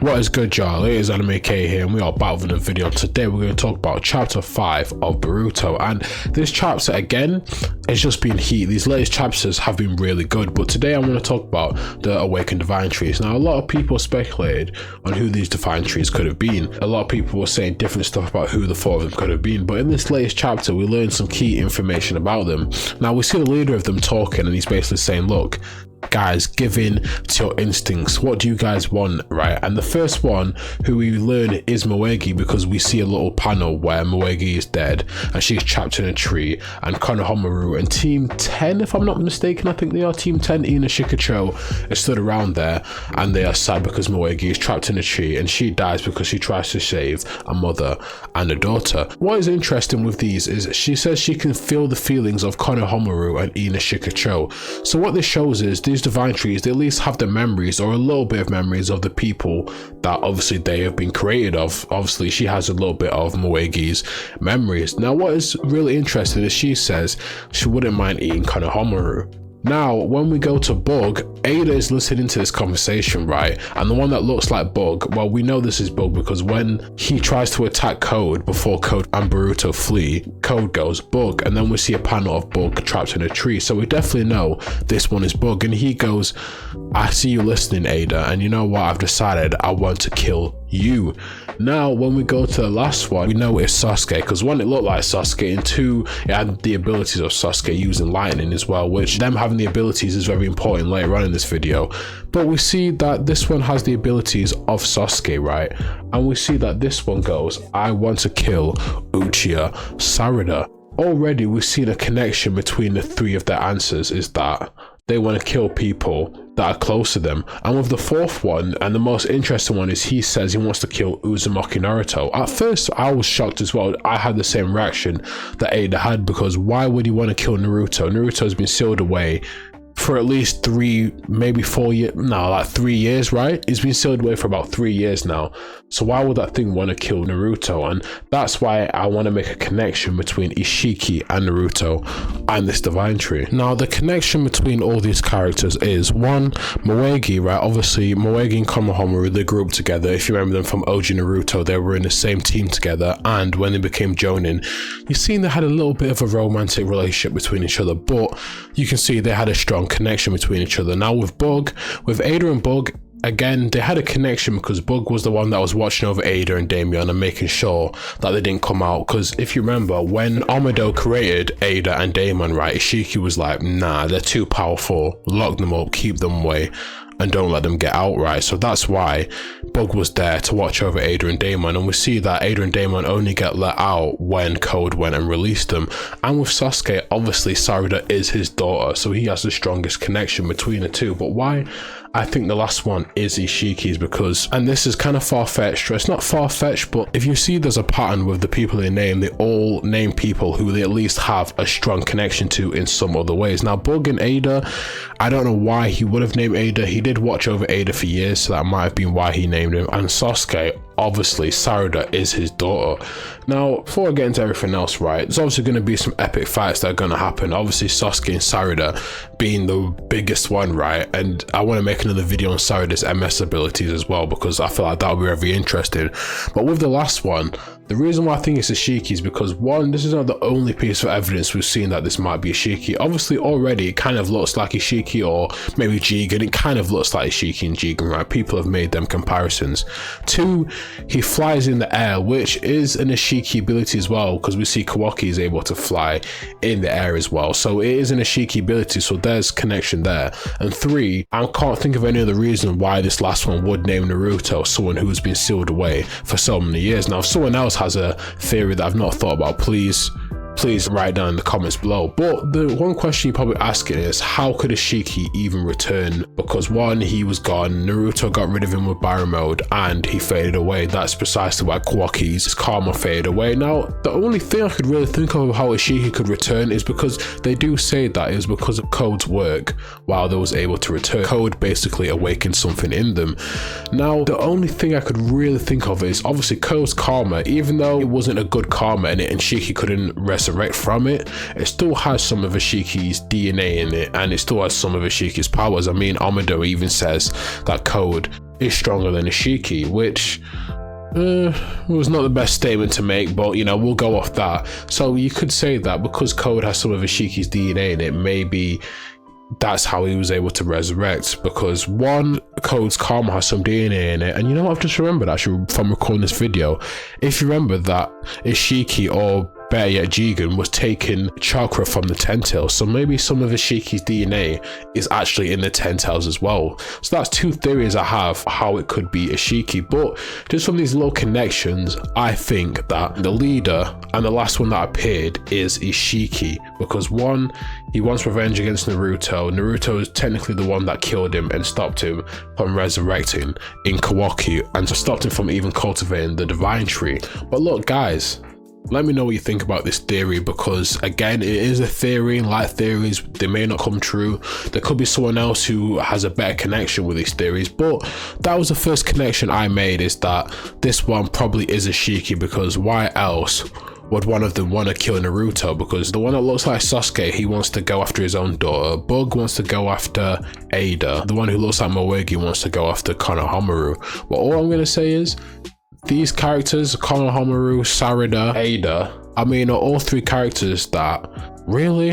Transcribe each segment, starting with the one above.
What is good, y'all? It is Anime K here, and we are back with a video. Today we're going to talk about chapter 5 of Boruto, and this chapter again has just been heat. These latest chapters have been really good, but today I'm going to talk about the awakened divine trees. Now, a lot of people speculated on who these divine trees could have been. A lot of people were saying different stuff about who the four of them could have been, but in this latest chapter we learned some key information about them. Now, we see the leader of them talking, and he's basically saying, look guys, give in to your instincts. What do you guys want, right? And the first one who we learn is Moegi, because we see a little panel where Moegi is dead and she's trapped in a tree, and Konohamaru and Team 10, if I'm not mistaken, I think they are Team 10, Ina Shikacho, is stood around there, and they are sad because Moegi is trapped in a tree and she dies because she tries to save a mother and a daughter. What is interesting with these is she says she can feel the feelings of Konohamaru and Ina Shikacho. So what this shows is these divine trees, they at least have the memories, or a little bit of memories, of the people that obviously they have been created of. Obviously she has a little bit of Moegi's memories. Now what is really interesting is she says she wouldn't mind eating Konohamaru. Now, when we go to Bug, Ada is listening to this conversation, right? And the one that looks like Bug, well, we know this is Bug because when he tries to attack Code before Code and Boruto flee, Code goes Bug, and then we see a panel of Bug trapped in a tree. So we definitely know this one is Bug, and he goes, I see you listening, Ada, and you know what? I've decided I want to kill you. Now, when we go to the last one, we know it's Sasuke, because one, it looked like Sasuke, and two, it had the abilities of Sasuke using lightning as well, which them having the abilities is very important later on in this video. But we see that this one has the abilities of Sasuke, right? And we see that this one goes, I want to kill Uchiha Sarada. Already we see the connection between the three of their answers is that they want to kill people that are close to them. And with the fourth one, and the most interesting one, is he says he wants to kill Uzumaki Naruto. At first I was shocked as well. I had the same reaction that Ada had, because why would he want to kill Naruto? Naruto has been sealed away for at least 3, maybe 4 years, no, like 3 years, right? He's been sealed away for about 3 years now. So why would that thing want to kill Naruto? And that's why I want to make a connection between Ishiki and Naruto and this divine tree. Now, the connection between all these characters is, one, Moegi, right? Obviously, Moegi and Konohamaru, they grew up together. If you remember them from OG Naruto, they were in the same team together, and when they became Jonin, you've seen they had a little bit of a romantic relationship between each other, but you can see they had a strong connection between each other. Now with Bug, with Ada and Bug, again, they had a connection because Bug was the one that was watching over Ada and Damien and making sure that they didn't come out. Because if you remember, when Amado created Ada and Damien, right, Ishiki was like, nah, they're too powerful, lock them up, keep them away, and don't let them get out, right? So that's why Bug was there to watch over Ada and Damon, and we see that Ada and Damon only get let out when Code went and released them. And with Sasuke, obviously Sarada is his daughter, so he has the strongest connection between the two. But why I think the last one is Ishiki's, because, and this is kind of far-fetched, it's not far-fetched, but if you see there's a pattern with the people they name, they all name people who they at least have a strong connection to in some other ways. Now Bug and Ada, I don't know why he would have named Ada. He did watch over Ada for years, so that might have been why he named him. And Sasuke, obviously Sarada is his daughter. Now, before I get into everything else, right, there's obviously going to be some epic fights that are going to happen. Obviously Sasuke and Sarada being the biggest one, right? And I want to make another video on Sarada's MS abilities as well, because I feel like that would be very interesting. But with the last one, the reason why I think it's Ishiki is because, one, this is not the only piece of evidence we've seen that this might be Ishiki. Obviously already it kind of looks like Ishiki, or maybe Jigen. It kind of looks like Ishiki and Jigen, right? People have made them comparisons. Two, he flies in the air, which is an Ishiki ability as well, because we see Kawaki is able to fly in the air as well. So it is an Ishiki ability, so there's connection there. And three, I can't think of any other reason why this last one would name Naruto someone who's been sealed away for so many years. Now, if someone else has a theory that I've not thought about, please write down in the comments below. But the one question you're probably asking is, how could Ishiki even return? Because one, he was gone, Naruto got rid of him with Barren mode, and he faded away. That's precisely why Kawaki's karma faded away. Now, the only thing I could really think of how Ishiki could return is because they do say that it was because of Code's work while they was able to return. Code basically awakened something in them. Now, the only thing I could really think of is obviously Code's karma, even though it wasn't a good karma in it and Ishiki couldn't resurrect from it, it still has some of Ishiki's DNA in it, and it still has some of Ishiki's powers. I mean, Amado even says that Code is stronger than Ishiki, which was not the best statement to make, but you know, we'll go off that. So you could say that because Code has some of Ishiki's DNA in it, maybe that's how he was able to resurrect, because one, Code's karma has some DNA in it. And you know what, I've just remembered actually from recording this video, if you remember that Ishiki, or better yet Jigen, was taking chakra from the Ten Tails, so maybe some of Ishiki's DNA is actually in the Ten Tails as well. So that's two theories I have how it could be Ishiki, but just from these little connections, I think that the leader and the last one that appeared is Ishiki, because one, he wants revenge against Naruto. Naruto is technically the one that killed him and stopped him from resurrecting in Kawaku, and stopped him from even cultivating the divine tree. But look guys, let me know what you think about this theory, because again, it is a theory, and like theories, they may not come true. There could be someone else who has a better connection with these theories, but that was the first connection I made, is that this one probably is Ishiki, because why else would one of them want to kill Naruto? Because the one that looks like Sasuke, he wants to go after his own daughter. Bug wants to go after Ada. The one who looks like Moegi wants to go after Konohamaru. But all I'm going to say is, these characters, Konohamaru, Sarada, Ada, I mean, are all three characters that really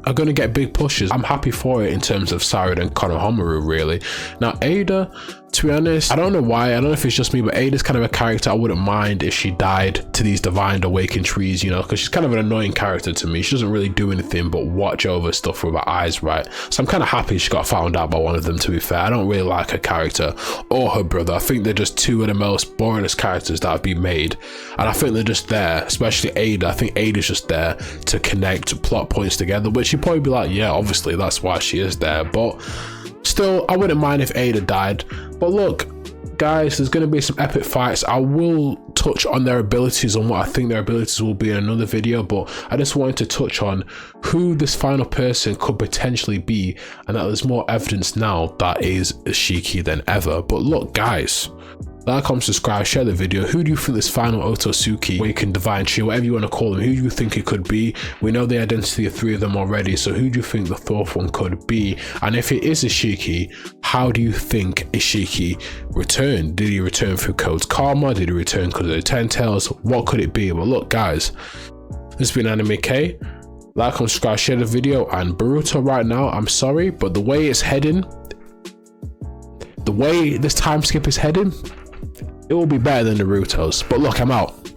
are going to get big pushes. I'm happy for it in terms of Sarada and Konohamaru, really. Now, Ada, to be honest, I don't know why, I don't know if it's just me, but Ada's kind of a character I wouldn't mind if she died to these divine awakened trees, you know, because she's kind of an annoying character to me. She doesn't really do anything but watch over stuff with her eyes, right? So I'm kind of happy she got found out by one of them, to be fair. I don't really like her character or her brother. I think they're just two of the most boringest characters that have been made, and I think they're just there, especially Ada. I think Ada's just there to connect plot points together, which you'd probably be like, yeah, obviously that's why she is there, but still, I wouldn't mind if Ada died. But look, guys, there's going to be some epic fights. I will touch on their abilities and what I think their abilities will be in another video, but I just wanted to touch on who this final person could potentially be, and that there's more evidence now that is Ishiki than ever. But look, guys, like, comment, subscribe, share the video. Who do you think this final Otosuki, Awakened Divine Tree, whatever you want to call them, who do you think it could be? We know the identity of three of them already, so who do you think the fourth one could be? And if it is Ishiki, how do you think Ishiki returned? Did he return through Code's karma? Did he return because of the Ten Tails? What could it be? Well, look, guys, this has been Anime K. Like, comment, subscribe, share the video. And Boruto right now, I'm sorry, but the way it's heading, the way this time skip is heading, it will be better than Naruto's. But look, I'm out.